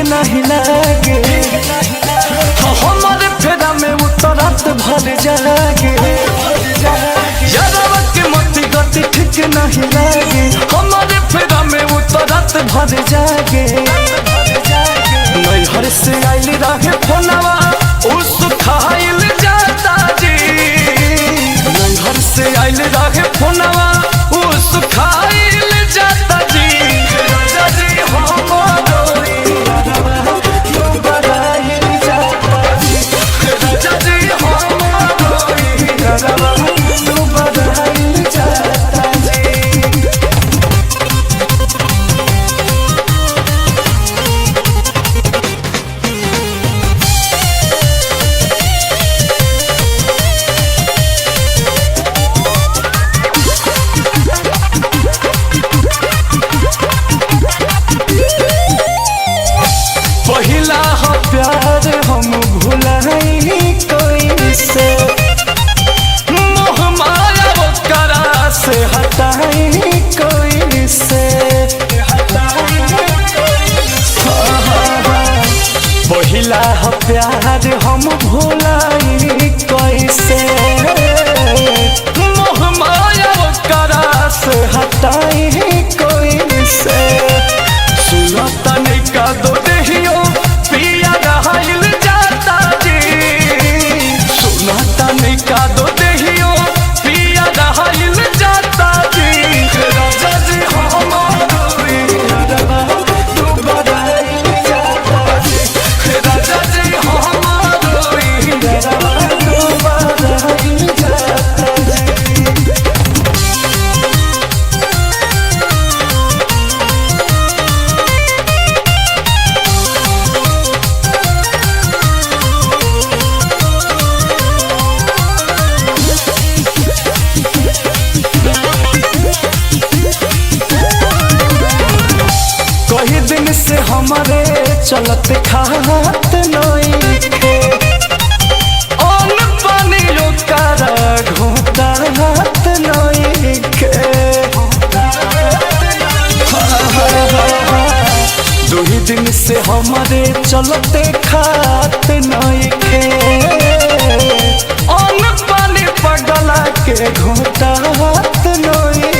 नहीं लागे हमारे फेरा में उतरत भर जागे यादव के मती गति ठीक नहीं लागे हमारे फेरा में उतरत भर जागे नैहर से आइल रहे फोनवा उस खाइल जाता जी नैहर से आइल रहे फोनवा उस खाइल जाता जी पहिला हो प्यार हम भुलाई कोई से मोह माया वो करा से हटाई कोई से पहिला हो प्यार हम भुलाई कोई से मोह माया वो करा से हटाई कोई से सुना तने का दो का दो देहियो पिया रहल जाता जी राजा जी हमारी तू बधाई जाता जी राजा जी हमारी तू बधाई जाता जी कई दिन से हमारे चलत खात नइखे अन पानी ओकरा घोटात नइखे दो ही दिन से हमारे चलते खात नइखे अन पानी पगला के घोटात नइखे